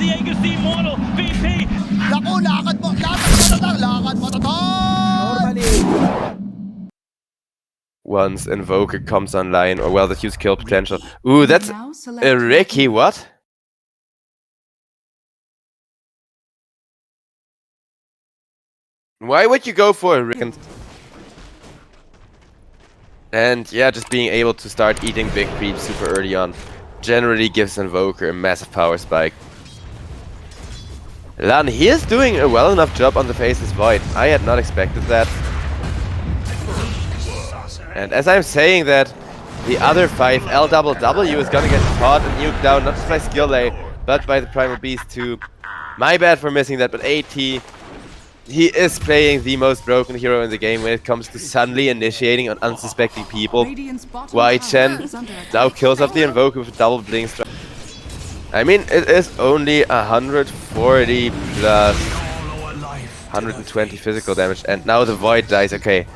Diego si Moro, VP. Naku, lakad mo, Once Invoker comes online, or well, that huge kill potential. Ooh, that's a Ricky, what? Why would you go for a Ricky? And yeah, just being able to start eating big creeps super early on generally gives Invoker a massive power spike. Lan, he is doing a well enough job on the Faceless Void. I had not expected that. And as I'm saying that, the other 5, LWW, is gonna get caught and nuked down, not just by Skill A, but by the Primal Beast too. My bad for missing that, but AT, he is playing the most broken hero in the game when it comes to suddenly initiating on unsuspecting people. Y-Chen now kills off the Invoker with a double blink strike. I mean, it is only 140 plus 120 physical damage, and now the Void dies. Okay,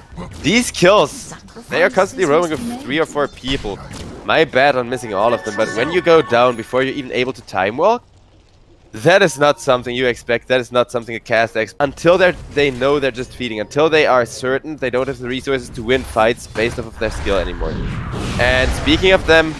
these kills, they are constantly roaming with 3 or 4 people. My bad on missing all of them, but when you go down before you're even able to time walk, that is not something you expect. That is not something a cast expects. Until they know they're just feeding, until they are certain they don't have the resources to win fights based off of their skill anymore. And speaking of them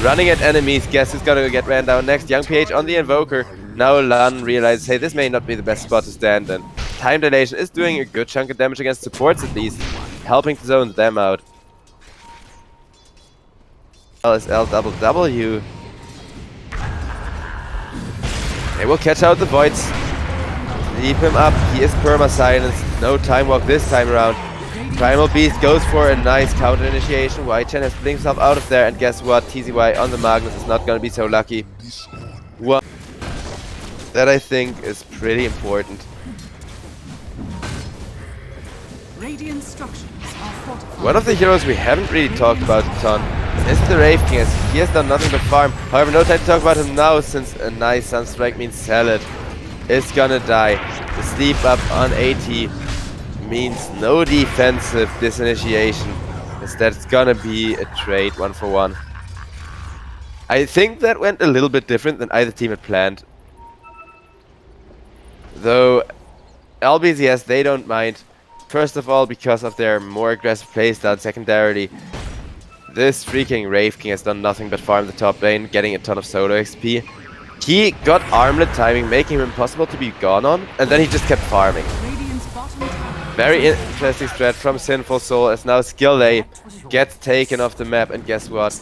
running at enemies, guess who's gonna get ran down next? Young PH on the Invoker. Now Lan realizes, hey, this may not be the best spot to stand in. Time Dilation is doing a good chunk of damage against supports at least, helping to zone them out. LWW. They will catch out the Voids. Leave him up. He is perma-silenced. No time walk this time around. Primal Beast goes for a nice counter initiation. Y-Chen has blinked himself out of there, and guess what? TZY on the Magnus is not gonna be so lucky. One that I think is pretty important. One of the heroes we haven't really talked about a ton is the Wraith King, as he has done nothing but farm. However, no time to talk about him now, since a nice Sunstrike means Salad is gonna die. The sleep up on AT means no defensive disinitiation. Instead, it's gonna be a trade 1-for-1. I think that went a little bit different than either team had planned. Though LBZS, they don't mind. First of all, because of their more aggressive playstyle. Secondarily, this freaking Wraith King has done nothing but farm the top lane, getting a ton of solo XP. He got armlet timing, making him impossible to be gone on, and then he just kept farming. Very interesting strat from Sinful Soul, as now Skill A gets taken off the map, and guess what?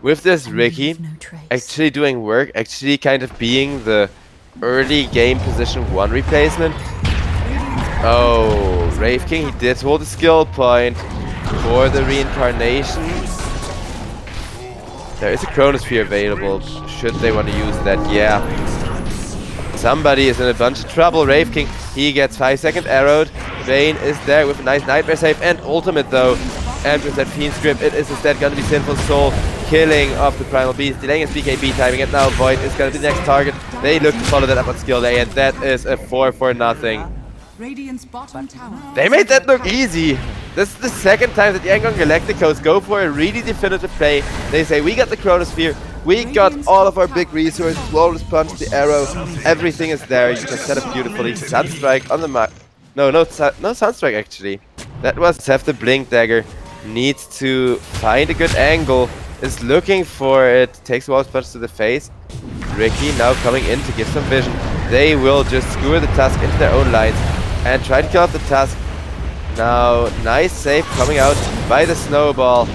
With this Ricky actually doing work, actually kind of being the early game position 1 replacement. Oh, Wraith King, he did hold a skill point for the reincarnation. There is a Chronosphere available, should they want to use that, yeah. Somebody is in a bunch of trouble. Wraith King, he gets 5-second arrowed. Vayne is there with a nice Nightmare save and ultimate though. And with that Fiend's Grip, it is instead going to be Sinful Soul killing off the Primal Beast, delaying his BKB timing, and now Void is going to be the next target. They look to follow that up on Skill A, and that is a 4-for-0. They made that look easy. This is the second time that Yangon Galacticos go for a really definitive play. They say, we got the Chronosphere, we got all of our big resources, Flawless Punch, the arrow, everything is there. You can set up beautifully. Sunstrike on the mark. No Sunstrike actually. That was have the Blink Dagger. Needs to find a good angle. Is looking for it. Takes Flawless Punch to the face. Ricky now coming in to give some vision. They will just skewer the Tusk into their own lines and try to kill off the Tusk. Now, nice save coming out by the Snowball.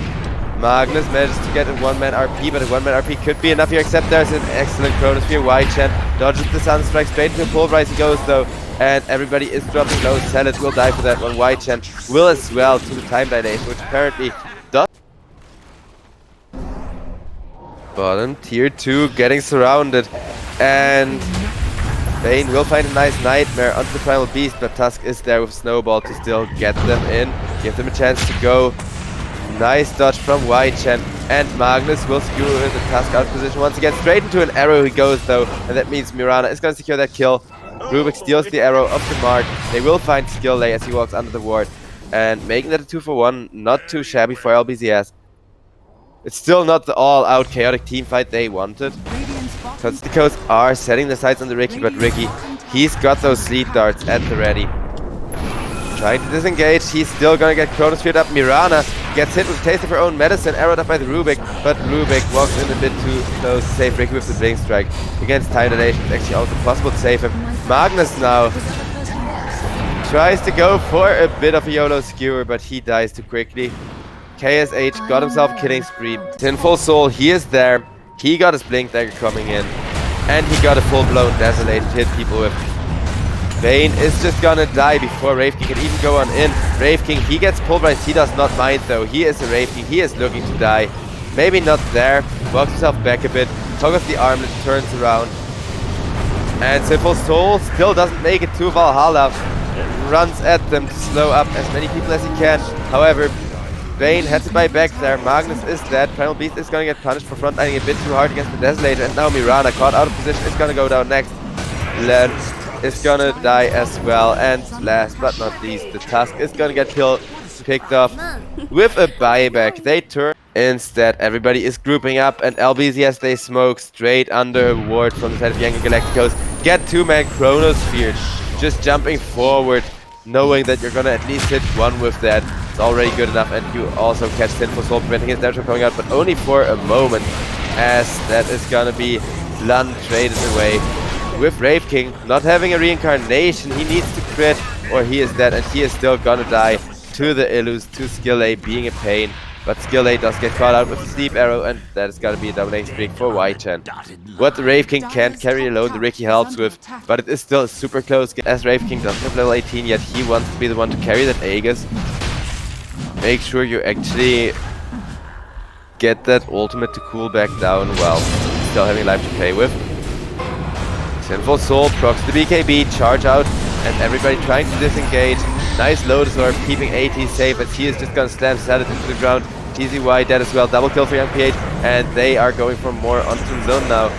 Magnus manages to get a 1-man RP, but a 1-man RP could be enough here, except there's an excellent Chronosphere. Y-Chen dodges the Sunstrike, straight into a Pulverize he goes though, and everybody is dropping low. Salad will die for that one. Y-Chen will as well to the Time Dilation, which apparently does. Bottom tier 2 getting surrounded, and Vayne will find a nice Nightmare onto the Primal Beast, but Tusk is there with Snowball to still get them in, give them a chance to go. Nice dodge from Y-Chen, and Magnus will skewer the Tusk out of position once again. Straight into an arrow he goes though, and that means Mirana is going to secure that kill. Rubik steals the arrow off the mark. They will find Skill A as he walks under the ward, and making that a 2-for-1, not too shabby for LBZS. It's still not the all-out chaotic team fight they wanted. Galacticos are setting the sights on the Ricky, but Ricky, he's got those sleep darts at the ready. Trying to disengage, he's still gonna get chronosphered up. Mirana gets hit with a taste of her own medicine, arrowed up by the Rubik, but Rubik walks in a bit too close to save Ricky with the Blink Strike. Against time dilation, it's actually also possible to save him. Magnus now tries to go for a bit of a YOLO skewer, but he dies too quickly. KSH got himself a killing spree. Sinful Soul, he is there. He got his Blink Dagger coming in, and he got a full-blown Desolate to hit people with. Bane is just gonna die before Wraith King can even go on in. Wraith King, he gets pulverized, he does not mind though. He is a Wraith King, he is looking to die. Maybe not there, walks himself back a bit, toggles the armlet, turns around. And Sinful Soul still doesn't make it to Valhalla. Runs at them to slow up as many people as he can. However, Bane had to buy back there. Magnus is dead. Primal Beast is going to get punished for frontlining a bit too hard against the Desolator. And now Mirana, caught out of position, is going to go down next. Len is going to die as well. And last but not least, the Tusk is going to get picked off with a buyback. They turn. Instead, everybody is grouping up, and LBZS, they smoke straight under a ward from the side of Yangon Galacticos. Get two-man Chronosphere. Just jumping forward, knowing that you're going to at least hit one with that. It's already good enough, and you also catch Sinful Soul, preventing his damage from coming out, but only for a moment, as that is gonna be Lund traded away. With Wraith King not having a reincarnation, he needs to crit, or he is dead, and he is still gonna die to the Illus, to Skill A being a pain. But Skill A does get caught out with a Sleep Arrow, and that is gonna be a dominating streak for Y-Chen. What the Wraith King can't carry alone, the Ricky helps with, but it is still a super close game. As Wraith King doesn't have level 18 yet, he wants to be the one to carry that Aegis. Make sure you actually get that ultimate to cool back down while still having life to play with. Sinful Soul procs the BKB, charge out, and everybody trying to disengage. Nice Lotus Orb, keeping AT safe as he is just gonna slam Salad into the ground. TZY dead as well, double kill for Young PH, and they are going for more onto Lund now.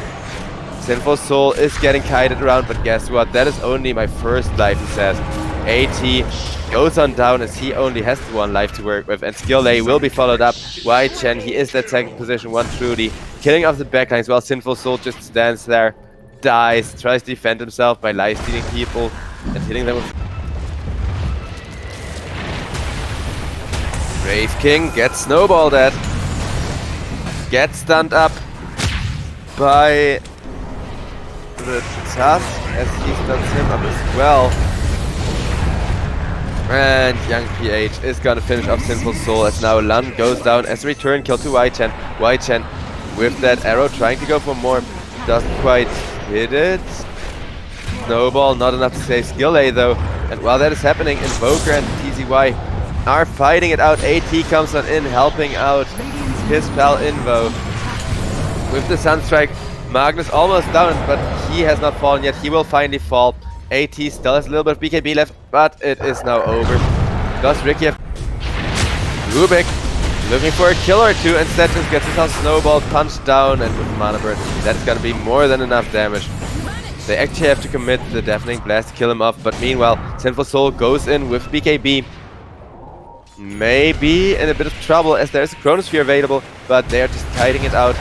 Sinful Soul is getting kited around, but guess what? That is only my first life, he says. AT goes on down as he only has the one life to work with, and Skill A will be followed up. Y-Chen, he is that second position, one Trudy. Killing off the backlines while Sinful Soul just stands there, dies, tries to defend himself by life stealing people and hitting them with. Wraith King gets snowballed at. Gets stunned up by the Tusk as he stuns him up as well. And Young PH is gonna finish off Sinful Soul as now Lund goes down as a return kill to Y-Chen. Y-Chen with that arrow trying to go for more. Doesn't quite hit it. Snowball, not enough to save Skill A though. And while that is happening, Invoker and TZY are fighting it out. AT comes on in, helping out his pal Invo. With the Sunstrike, Magnus almost down, but he has not fallen yet. He will finally fall. AT still has a little bit of BKB left, but it is now over. Does Ricky have... Rubik looking for a kill or two, instead just gets himself snowballed, punched down, and with Mana Burn, that's gonna be more than enough damage. They actually have to commit the Deafening Blast to kill him off, but meanwhile, Sinful Soul goes in with BKB. Maybe in a bit of trouble as there's a Chronosphere available, but they are just kiting it out,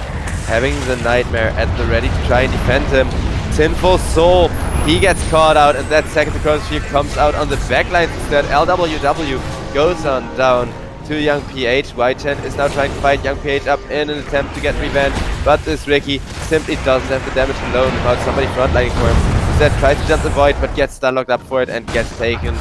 having the Nightmare at the ready to try and defend him. Sinful Soul, he gets caught out, and that second Chronosphere comes out on the backline instead. LWW goes on down to Young PH. Y-Chen is now trying to fight Young PH up in an attempt to get revenge, but this Ricky simply doesn't have the damage alone without somebody frontlining for him. Instead tries to jump the void, but gets stun locked up for it and gets taken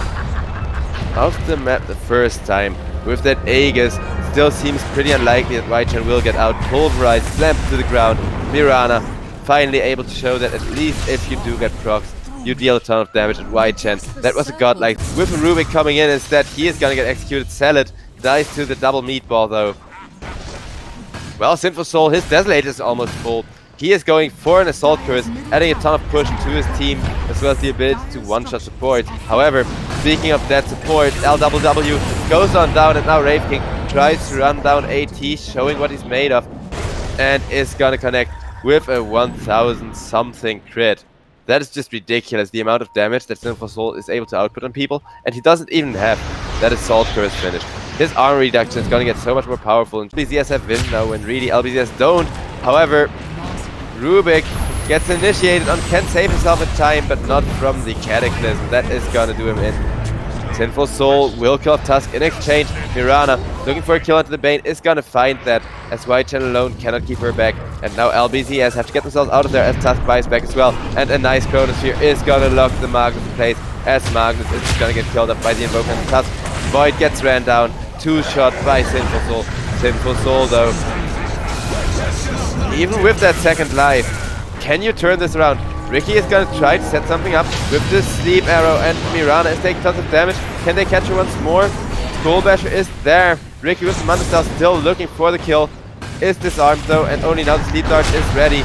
off the map the first time. With that Aegis, still seems pretty unlikely that Y-Chen will get out. Pulverized, slammed to the ground. Mirana finally able to show that at least if you do get procs, you deal a ton of damage at Y-Chen. That was a godlike. With Rubik coming in instead, he is gonna get executed. Salad dies to the double meatball though. Well, Sinful Soul, his Desolator is almost full. He is going for an Assault Curse, adding a ton of push to his team, as well as the ability to one-shot support. However, speaking of that support, LWW goes on down, and now Wraith King tries to run down AT, showing what he's made of, and is gonna connect with a 1000 something crit. That is just ridiculous, the amount of damage that Sinful Soul is able to output on people, and he doesn't even have that Assault Curse finished. His armor reduction is gonna get so much more powerful, and LBZS have Vision now when really LBZS don't. However, Rubik Gets initiated on, can save himself in time, but not from the Cataclysm. That is gonna do him in. Sinful Soul will kill off Tusk in exchange. Mirana, looking for a kill onto the Bane, is gonna find that, as White Channel alone cannot keep her back. And now LBZS have to get themselves out of there as Tusk buys back as well. And a nice Chronosphere is gonna lock the Magnus in place, as Magnus is gonna get killed off by the Invoker and Tusk. Void gets ran down, 2-shot by Sinful Soul. Sinful Soul though, even with that second life, can you turn this around? Ricky is gonna try to set something up with this sleep arrow, and Mirana is taking tons of damage. Can they catch her once more? Skull Basher is there. Ricky with the Manta Star still looking for the kill. Is disarmed though, and only now the Sleep Dart is ready.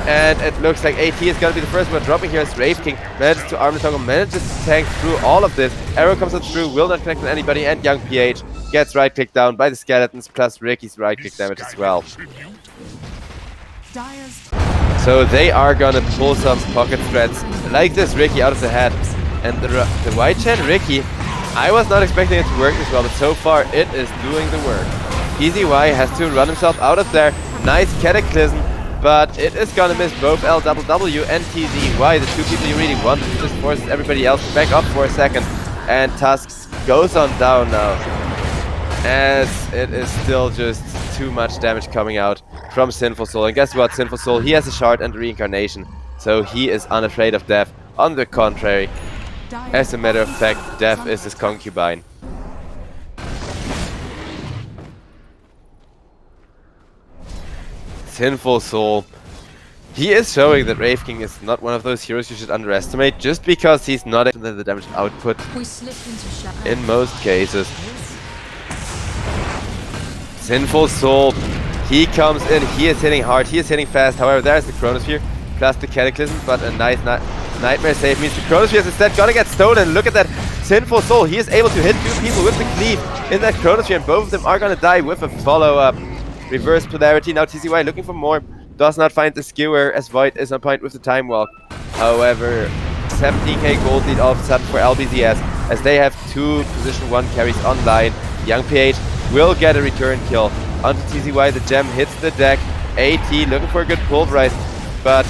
And it looks like AT is gonna be the first one dropping here as Wraith King manages to arm the toggle, manages to tank through all of this. Arrow comes out through, will not connect with anybody, and Young PH gets right clicked down by the skeletons, plus Ricky's right click damage as well. So they are gonna pull some pocket threats like this Ricky out of the head. And the White Chan Ricky, I was not expecting it to work this well, but so far it is doing the work. PZY has to run himself out of there. Nice Cataclysm, but it is gonna miss both LWW and TZY, the two people you really want. It just forces everybody else to back up for a second. And Tusk goes on down now, as it is still just too much damage coming out from Sinful Soul. And guess what, Sinful Soul, he has a shard and reincarnation, so he is unafraid of death. On the contrary, as a matter of fact, death is his concubine. Sinful Soul, he is showing that Wraith King is not one of those heroes you should underestimate, just because he's not the damage output in most cases. Sinful Soul, he comes in, he is hitting hard, he is hitting fast. However, there's the Chronosphere plus the Cataclysm, but a nice Nightmare save means the Chronosphere is instead gonna get stolen. Look at that Sinful Soul, he is able to hit two people with the cleave in that Chronosphere, and both of them are gonna die with a follow-up. Reverse polarity, now TZY looking for more, does not find the skewer as Void is on point with the Time Walk. However, 17k gold lead all of a sudden for LBZS, as they have two position 1 carries online. Young PH will get a return kill onto TZY. The gem hits the deck. AT looking for a good pulverize, but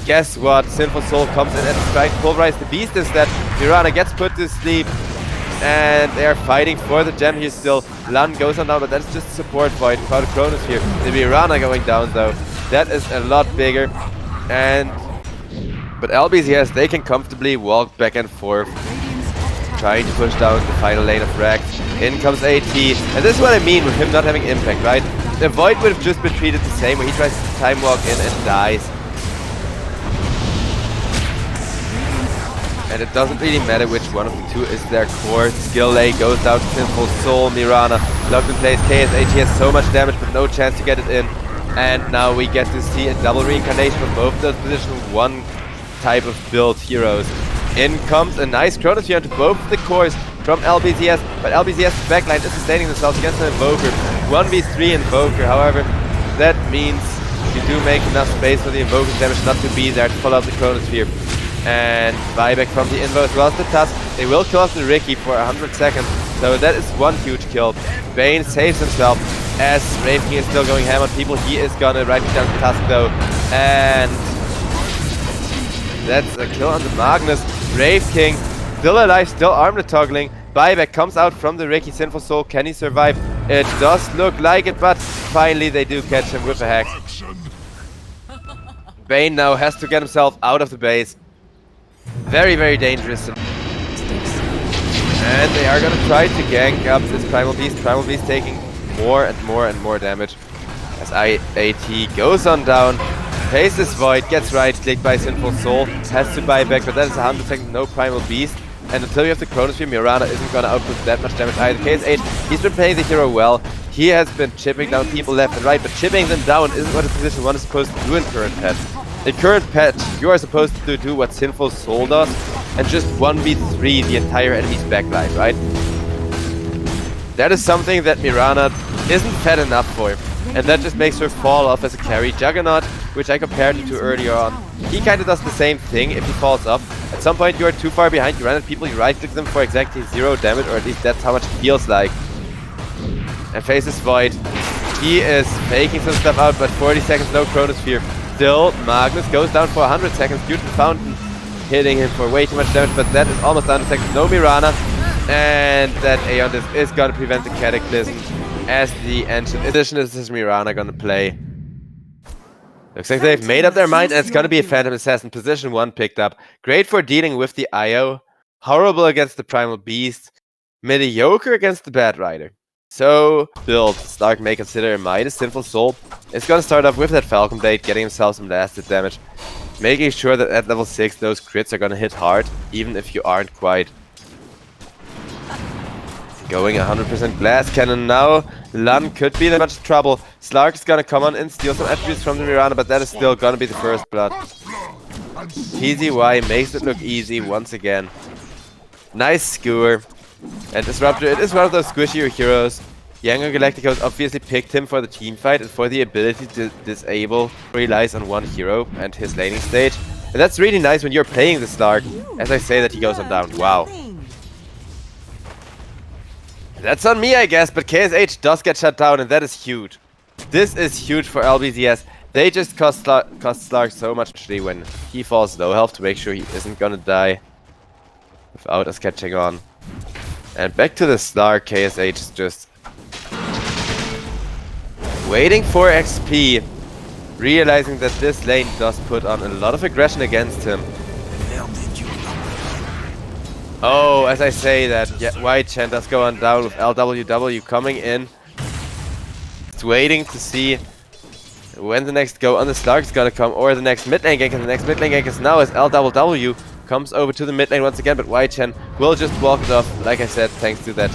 guess what? Sinful Soul comes in at the strike, pulverize the beast instead. Mirana gets put to sleep, and they are fighting for the gem here still. Lun goes on down, but that's just a support fight without a Chronosphere. The Mirana going down though, that is a lot bigger. But LBZS, they can comfortably walk back and forth, trying to push down the final lane of Rax. In comes AT, and this is what I mean with him not having impact, right? The Void would have just been treated the same, where he tries to time walk in and dies. And it doesn't really matter which one of the two is their core. Skill lay goes down to Sinful Soul. Mirana locked in place. KSH has so much damage, but no chance to get it in. And now we get to see a double reincarnation of both those position 1 type of build heroes. In comes a nice Chronosphere onto both of the cores from LBZS, but LBZS's backline is sustaining themselves against an Invoker. 1v3 Invoker, however, that means you do make enough space for the Invoker's damage not to be there to follow up the Chronosphere. And buyback from the Invo as well as the Tusk. They will kill off the Ricky for 100 seconds, so that is one huge kill. Bane saves himself as Wraith King is still going ham on people. He is gonna right down the Tusk though, and that's a kill on the Magnus. Wraith King still alive, still armor toggling. Buyback comes out from the Ricky. Sinful Soul, can he survive? It does look like it, but finally they do catch him with a hex. Bane now has to get himself out of the base. Very, very dangerous. And they are gonna try to gank up this Primal Beast. Primal Beast taking more and more and more damage as AT goes on down. Faces Void, gets right-clicked by Sinful Soul, has to buy back, but that is 100 seconds, no Primal Beast. And until you have the Chronosphere, Mirana isn't gonna output that much damage either. KSH, he's been playing the hero well. He has been chipping down people left and right, but chipping them down isn't what a position 1 is supposed to do in current patch. In current patch, you are supposed to do what Sinful Soul does, and just 1v3 the entire enemy's backline, right? That is something that Mirana isn't fed enough for, and that just makes her fall off as a carry. Juggernaut, which I compared him to earlier on, he kinda does the same thing if he falls off. At some point you are too far behind, you run at people, you right-click them for exactly 0 damage, or at least that's how much it feels like. And faces Void. He is faking some stuff out, but 40 seconds, no Chronosphere. still, Magnus goes down for 100 seconds due to the fountain hitting him for way too much damage, but that is almost 100 seconds. No Mirana, and that Aeon Disc is gonna prevent the Cataclysm as the Ancient Edition is this Mirana gonna play. Looks like they've made up their mind, and it's gonna be a Phantom Assassin. Position 1 picked up. Great for dealing with the IO. Horrible against the Primal Beast. Mediocre against the Bad Rider. So, build Stark may consider Might a Sinful Soul. It's gonna start off with that Falcon Blade, getting himself some lasted damage. Making sure that at level 6 those crits are gonna hit hard, even if you aren't quite. Going 100% Glass Cannon now. Lun could be in a bunch of trouble. Slark is gonna come on and steal some attributes from the Mirana, but that is still gonna be the first blood. TZY makes it look easy once again. Nice skewer. And Disruptor, it is one of those squishier heroes. Yangon Galacticos obviously picked him for the team fight and for the ability to disable. Relies on one hero and his laning stage. And that's really nice when you're playing the Slark. As I say that he goes on down. Wow. That's on me, I guess, but KSH does get shut down, and that is huge. This is huge for LBZS. They just cost Slark so much actually when he falls low health to make sure he isn't gonna die without us catching on. And back to the Slark, KSH is just waiting for XP, realizing that this lane does put on a lot of aggression against him. Oh, as I say that, yeah, White Chen does go on down with LWW coming in. It's waiting to see when the next go on the Slark is gonna come, or the next mid lane gank, and the next mid lane gank is now as LWW comes over to the mid lane once again, but White Chen will just walk it off, like I said, thanks to that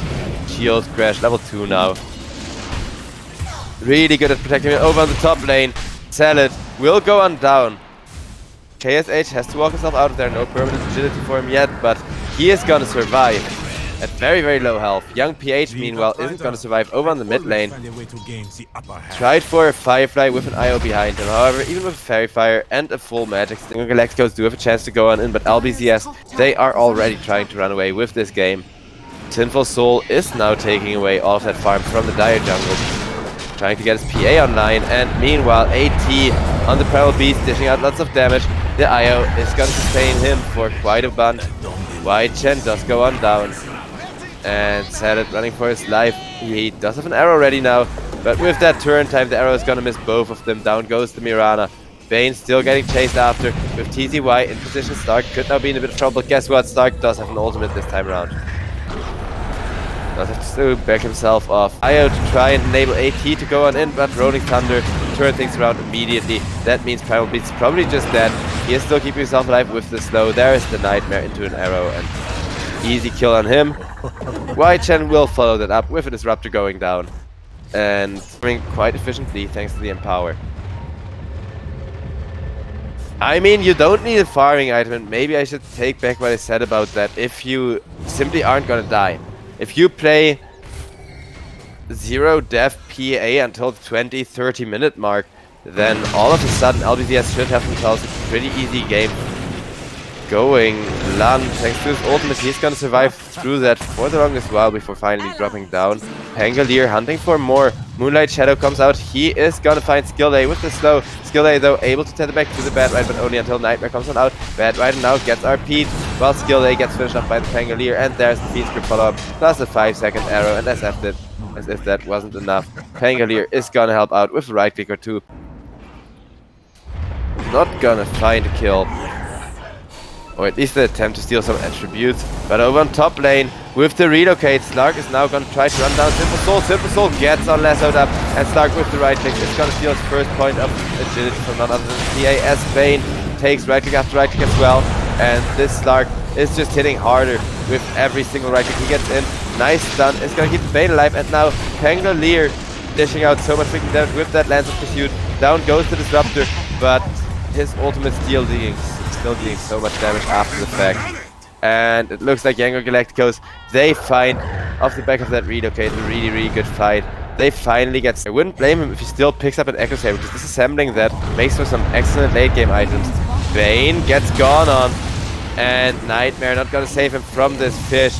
shield crash, level 2 now. Really good at protecting it over on the top lane. Salad will go on down. KSH has to walk himself out of there, no permanent agility for him yet, but he is gonna survive at very, very low health. Young PH, meanwhile, isn't gonna survive over on the mid lane. Tried for a Firefly with an IO behind him. However, even with a Fairy Fire and a full magic, Yangon Galacticos do have a chance to go on in, but LBZS, they are already trying to run away with this game. Sinful Soul is now taking away all of that farm from the Dire Jungle. Trying to get his PA online, and meanwhile, AT on the Primal Beast, dishing out lots of damage. The IO is gonna sustain him for quite a bunch. White Chen does go on down. And Salad running for his life. He does have an arrow ready now, but with that turn time, the arrow is gonna miss both of them. Down goes the Mirana. Bane still getting chased after with TZY in position. Stark could now be in a bit of trouble. Guess what? Stark does have an ultimate this time around. Does have to back himself off. IO to try and enable AT to go on in, but Rolling Thunder turn things around immediately. That means Primal Beast is probably just dead. He is still keeping himself alive with the slow. There is the Nightmare into an arrow, and easy kill on him. White Chen will follow that up with a Disruptor going down. And doing quite efficiently thanks to the Empower. I mean, you don't need a farming item, and maybe I should take back what I said about that if you simply aren't gonna die. If you play 0 death PA until the 20-30 minute mark, then all of a sudden LBZS should have themselves a pretty easy game going. Lan, thanks to his ultimate, he's gonna survive through that for the longest while before finally dropping down. Pangolier hunting for more. Moonlight Shadow comes out. He is gonna find Skillday with the slow. Skillday though able to tether back to the Bad Rider, but only until Nightmare comes on out. Bad Rider now gets RP'd while Skillday gets finished off by the Pangolier, and there's the Feed Script follow-up plus a 5-second arrow, and as if that wasn't enough, Pangolier is gonna help out with a right click or two. Not gonna find a kill. Or at least an attempt to steal some attributes. But over on top lane, with the relocate, Slark is now going to try to run down Simple Soul. Simple Soul gets on lassoed up, and Slark with the right click is going to steal his first point of agility from none other than PA, as Bane takes right click after right click as well. And this Slark is just hitting harder with every single right click he gets in. Nice stun, is going to keep the Bane alive, and now Pangolier dishing out so much freaking damage with that Lance of Pursuit. Down goes the Disruptor, but his ultimate still dealing so much damage after the fact. And it looks like Yangon Galacticos, they find, off the back of that relocate, a really, really good fight. They finally get... I wouldn't blame him if he still picks up an Echo Saber, because disassembling that makes for some excellent late game items. Bane gets gone on, and Nightmare not gonna save him from this fish.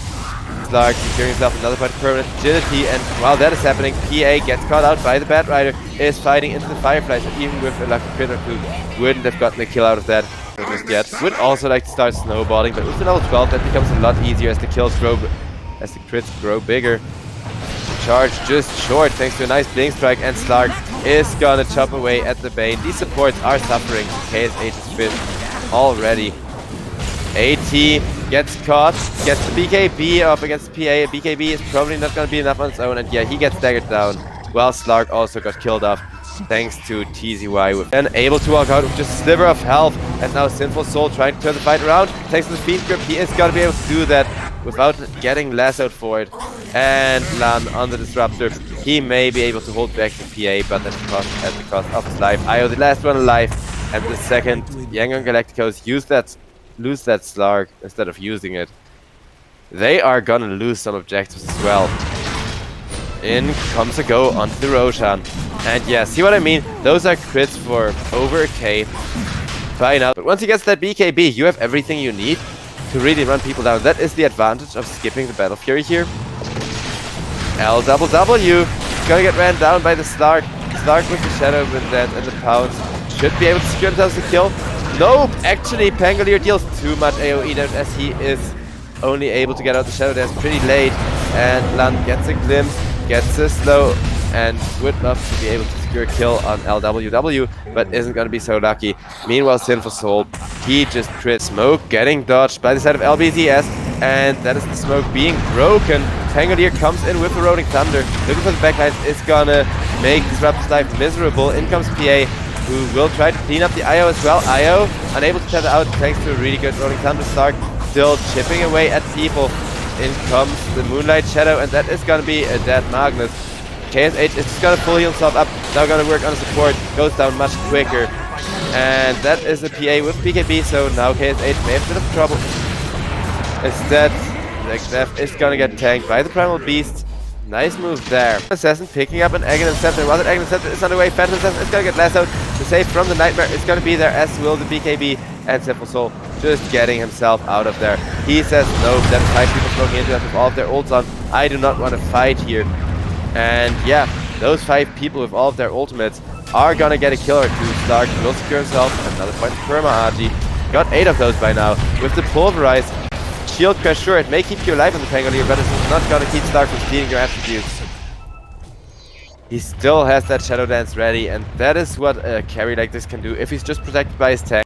Slark securing himself another point of permanent agility, and while that is happening, PA gets caught out by the Bat Rider, is fighting into the Fireflies, and even with a lucky crit or two, wouldn't have gotten a kill out of that just yet. Would also like to start snowballing, but with the level 12 that becomes a lot easier as the kills grow, as the crits grow bigger. Charge just short thanks to a nice blink strike, and Slark is gonna chop away at the Bane. These supports are suffering. KSH is fit already. AT gets caught, gets the BKB up against the PA. BKB is probably not gonna be enough on its own, and yeah, he gets staggered down. While Slark also got killed off thanks to TZY, with then able to walk out with just a sliver of health, and now Sinful Soul trying to turn the fight around. Thanks to the Fiend Grip, he is gonna be able to do that without getting lassoed for it. And Lan on the Disruptor, he may be able to hold back the PA, but at the cost of his life. IO the last one alive, and the second Yangon Galacticos lose that Slark instead of using it. They are gonna lose some objectives as well. In comes a go onto the Roshan. And yeah, see what I mean? Those are crits for over a K by now. But once he gets that BKB, you have everything you need to really run people down. That is the advantage of skipping the Battle Fury here. LWW gonna get ran down by the Slark. Slark with the Shadow Wind Dance and the Pounce should be able to secure themselves the kill. Nope, actually Pangolier deals too much AoE damage as he is only able to get out the Shadow Dance pretty late. And Lan gets a glimpse, gets a slow, and would love to be able to secure a kill on LWW, but isn't going to be so lucky. Meanwhile, Sinful Soul, he just crit smoke, getting dodged by the side of LBZS, and that is the smoke being broken. Pangolier comes in with the Rolling Thunder, looking for the backlines, is gonna make Disruptor's life miserable. In comes PA, who will try to clean up the IO as well. IO unable to tether out thanks to a really good Rolling Thunder. Slark still chipping away at people. In comes the Moonlight Shadow, and that is gonna be a dead Magnus. KSH is just gonna pull himself up, now gonna work on the support, goes down much quicker. And that is a PA with BKB, so now KSH may have a bit of trouble. Instead, Zef is gonna get tanked by the Primal Beast. Nice move there. Assassin picking up an Aghanim Scepter. While that Aghanim Scepter is underway, Phantom Assassin is gonna get lassoed. The save from the Nightmare is gonna be there, as will the BKB, and Sinful Soul just getting himself out of there. He says no, that is 5 people smoking into us with all of their ults on. I do not want to fight here. And yeah, those 5 people with all of their ultimates are gonna get a kill or two. Slark will secure himself another point of Perma RG. Got 8 of those by now. With the Pulverize, Shield Crash, sure, it may keep you alive on the Pangolier, but it's not gonna keep Slark from stealing your attributes. He still has that Shadow Dance ready, and that is what a carry like this can do. If he's just protected by his tank,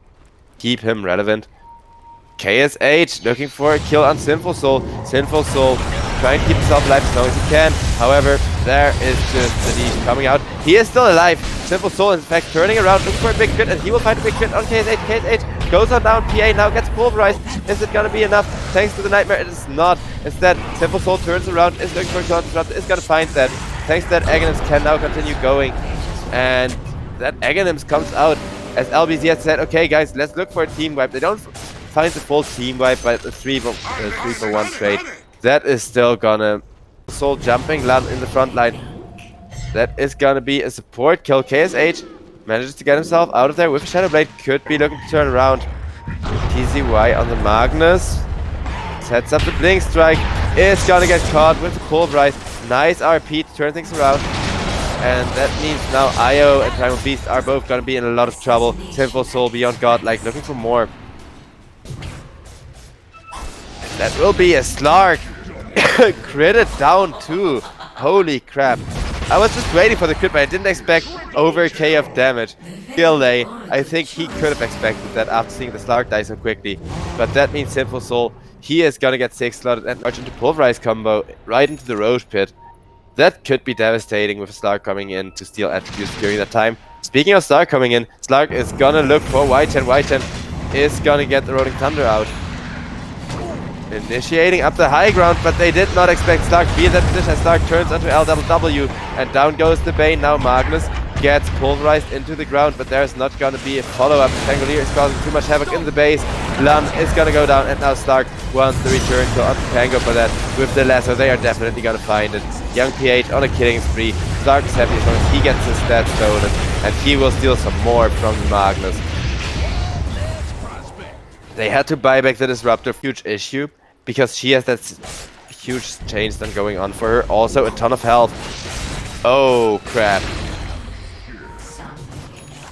keep him relevant. KSH looking for a kill on Sinful Soul. Sinful Soul trying to keep himself alive as long as he can. However, there is just the Niche coming out. He is still alive. Sinful Soul, in fact, turning around, looking for a big crit, and he will find a big crit on KSH. KSH goes on down. PA now gets pulverized. Is it gonna be enough? Thanks to the Nightmare, it is not. Instead, Sinful Soul turns around, is looking for a kill. Disruptor is gonna find that. Thanks to that, Aghanims can now continue going. And that Aghanims comes out as LBZS said, okay guys, let's look for a team wipe. They don't find the full team wipe, but a 3 for 1 trade. That is still gonna... Soul jumping Lan in the front line. That is gonna be a support kill. KSH manages to get himself out of there with a Shadow Blade. Could be looking to turn around. TZY on the Magnus. Sets up the Blink Strike. Is gonna get caught with the Pulverize. Nice RP to turn things around. And that means now IO and Primal Beast are both gonna be in a lot of trouble. Sinful Soul beyond God, like looking for more. That will be a Slark. Critted down too. Holy crap. I was just waiting for the crit, but I didn't expect over a K of damage. Gilday, I think he could have expected that after seeing the Slark die so quickly. But that means Sinful Soul, he is gonna get 6 slotted and charge into Pulverize combo right into the Roche Pit. That could be devastating with a Slark coming in to steal attributes during that time. Speaking of Slark coming in, Slark is gonna look for White-Chen. White-Chen is gonna get the Rolling Thunder out. Initiating up the high ground, but they did not expect Slark to be in that position as Slark turns onto LWW, and down goes the Bane. Now Magnus gets pulverized into the ground, but there's not gonna be a follow-up. Pangolier is causing too much havoc in the base. Lan is gonna go down, and now Slark wants the return kill on Pango for that. With the lasso, they are definitely gonna find it. Young PH on a killing spree. Slark is happy as long as he gets his stats stolen, and he will steal some more from Magnus. They had to buy back the Disruptor, huge issue, because she has that huge chain stun going on for her. Also a ton of health. Oh crap.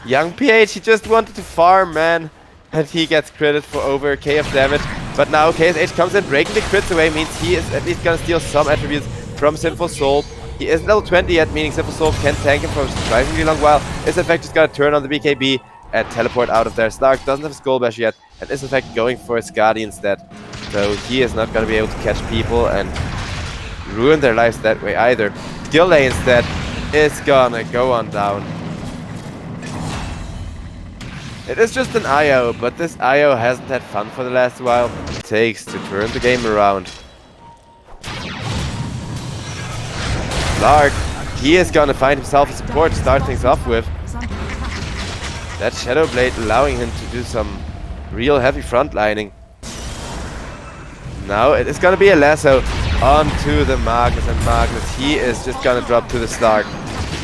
Young PH, he just wanted to farm, man. And he gets credit for over a K of damage. But now KSH comes in, breaking the crits away, means he is at least gonna steal some attributes from Sinful Soul. He isn't level 20 yet, meaning Sinful Soul can tank him for a surprisingly long while. Is in fact just gonna turn on the BKB and teleport out of there. Slark doesn't have a Skull Bash yet, and is in fact going for a Skadi instead. So he is not gonna be able to catch people and ruin their lives that way either. Skillay instead is gonna go on down. It is just an IO, but this IO hasn't had fun for the last while. It takes to turn the game around. Lark, he is gonna find himself a support to start things off with. That Shadow Blade allowing him to do some real heavy frontlining. Now it is gonna be a lasso onto the Magnus, and Magnus, he is just gonna drop to the Slark.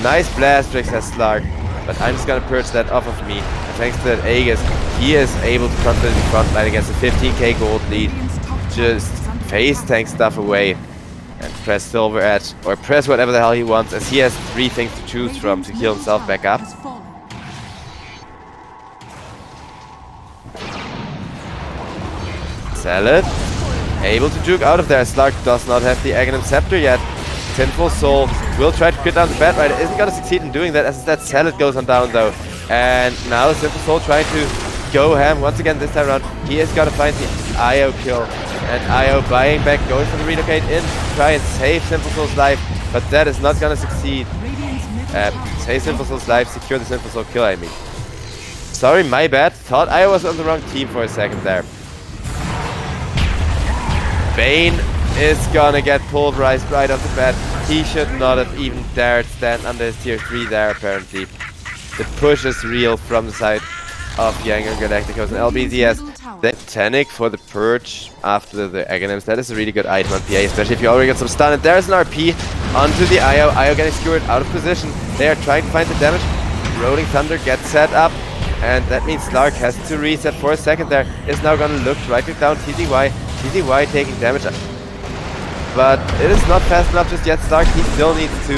Nice blast tricks has Slark, but I'm just gonna purge that off of me. And thanks to that Aegis, he is able to confidently frontline against a 15k gold lead. Just face tank stuff away and press Silver Edge, or press whatever the hell he wants, as he has 3 things to choose from to heal himself back up. Salad, able to juke out of there. Slark does not have the Aghanim Scepter yet. Sinful Soul will try to crit down the Bat Rider. Isn't going to succeed in doing that, as that Salad goes on down though. And now Sinful Soul trying to go ham once again this time around. He is going to find the IO kill. And IO buying back, going for the relocate in, try and save Sinful Soul's life. But that is not going to succeed. Save Sinful Soul's life, secure the Sinful Soul kill, I mean. Sorry, my bad. Thought I was on the wrong team for a second there. Bane is gonna get pulverized right off the bat. He should not have even dared stand under his tier 3 there, apparently. The push is real from the side of Yangon Galacticos and LBZS. The Titanic for the Purge after the Aghanims. That is a really good item on PA, especially if you already got some stun. And there's an RP onto the IO. IO getting skewered out of position. They are trying to find the damage. Rolling Thunder gets set up. And that means Slark has to reset for a second there. Is now gonna look to right click down TZY. TZY taking damage. But it is not fast enough just yet. Slark, he still needs to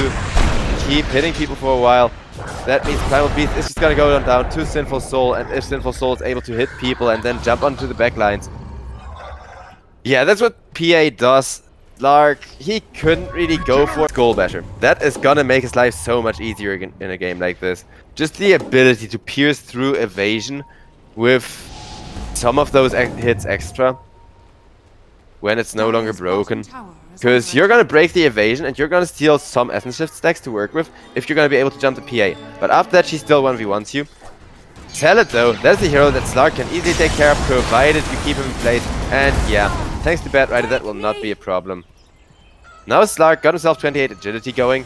keep hitting people for a while. That means Primal Beast is just gonna go down to Sinful Soul, and if Sinful Soul is able to hit people and then jump onto the backlines. Yeah, that's what PA does. Lark, he couldn't really go for Skull Basher. That is gonna make his life so much easier in a game like this. Just the ability to pierce through evasion with some of those hits extra when it's no longer broken. Because you're gonna break the evasion and you're gonna steal some Essence Shift stacks to work with if you're gonna be able to jump the PA. But after that, she still 1v1s you. Salad though, that's a hero that Slark can easily take care of, provided you keep him in place. And yeah, thanks to Bat Rider, that will not be a problem. Now Slark got himself 28 agility going.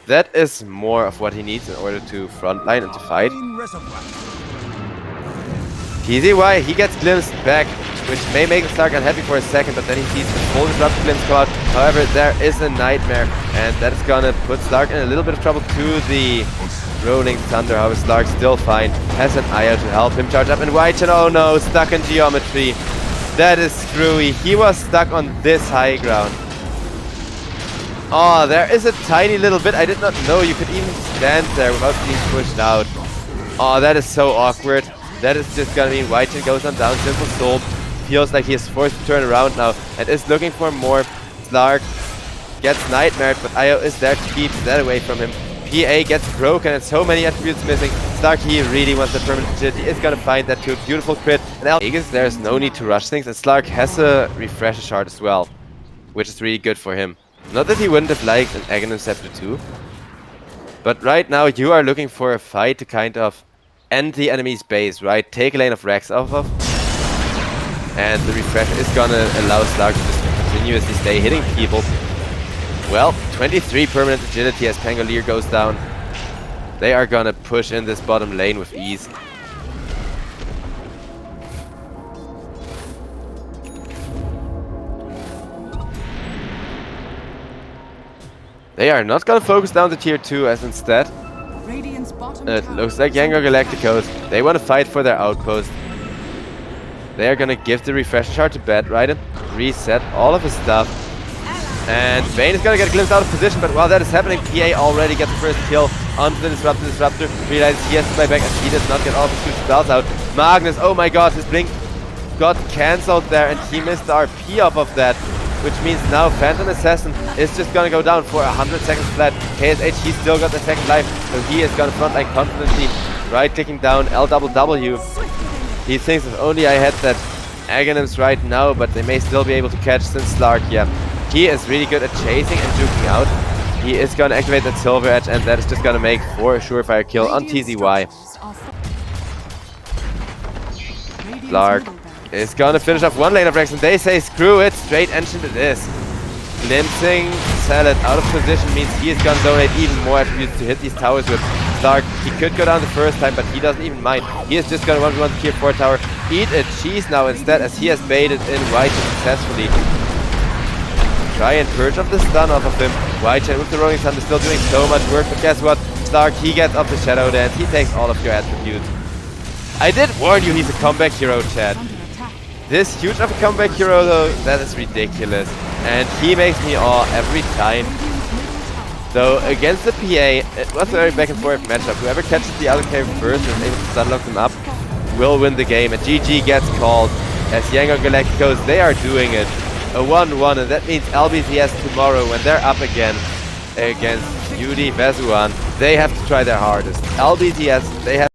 That is more of what he needs in order to frontline and to fight. TZY, he gets glimpsed back, which may make Slark unhappy for a second, but then he sees the full disruptive glimpse come out. However, there is a nightmare, and that is gonna put Slark in a little bit of trouble to the Rolling Thunder. However, Slark still fine, has an IO to help him charge up, and White, oh no, stuck in geometry. That is screwy. He was stuck on this high ground. Oh, there is a tiny little bit. I did not know you could even stand there without being pushed out. Oh, that is so awkward. That is just gonna mean White goes on down. Sinful Soul feels like he is forced to turn around now and is looking for more. Slark gets nightmared, but IO is there to keep that away from him. PA gets broken and so many attributes missing. Slark, he really wants the permanent agility. Is gonna find that too. Beautiful crit. And I guess there's no need to rush things, and Slark has a refresher shard as well, which is really good for him. Not that he wouldn't have liked an Aghanim Scepter too, but right now you are looking for a fight to kind of end the enemy's base, right? Take a lane of Rex off of, and the refresher is gonna allow Slark to just continuously stay hitting people. Well, 23 permanent agility as Pangolier goes down. They are gonna push in this bottom lane with ease. They are not gonna focus down the tier 2, as instead it looks like Yangon Galacticos. They want to fight for their outpost. They are gonna give the refresh shard to Bat Rider, reset all of his stuff, And Vayne is gonna get glimpsed out of position, but while that is happening, PA already gets the first kill onto the Disruptor. Disruptor realizes he has to play back and he does not get all of his 2 spells out. Magnus, oh my god, his blink got cancelled there and he missed the RP off of that. Which means now Phantom Assassin is just gonna go down for 100 seconds flat. KSH, he's still got the second life, so he is gonna frontline confidently, right-clicking down LWW. He thinks if only I had that Aghanims right now, but they may still be able to catch since Slark, yeah. He is really good at chasing and juking out. He is gonna activate that Silver Edge, and that is just gonna make for a surefire kill on TZY. Slark is gonna finish off one lane of Rex, and they say screw it, straight Ancient it is. Glimpsing Salad out of position means he is gonna donate even more attributes to hit these towers with. Slark, he could go down the first time, but he doesn't even mind. He is just gonna 1v1 the tier 4 tower, eat a cheese now instead, as he has baited in White successfully. Try and purge off the stun off of him. White with the Rolling Thunder still doing so much work, but guess what? Slark, he gets off the Shadow Dance, he takes all of your attributes. I did warn you he's a comeback hero, Chad. This huge of a comeback hero though, that is ridiculous. And he makes me awe every time. So against the PA, it was a very back and forth matchup. Whoever catches the other carry first and is able to stun lock them up will win the game. And GG gets called as Yangon Galacticos, they are doing it. A 1-1, and that means LBZS tomorrow when they're up again against UD Vezuan. They have to try their hardest. LBZS, they have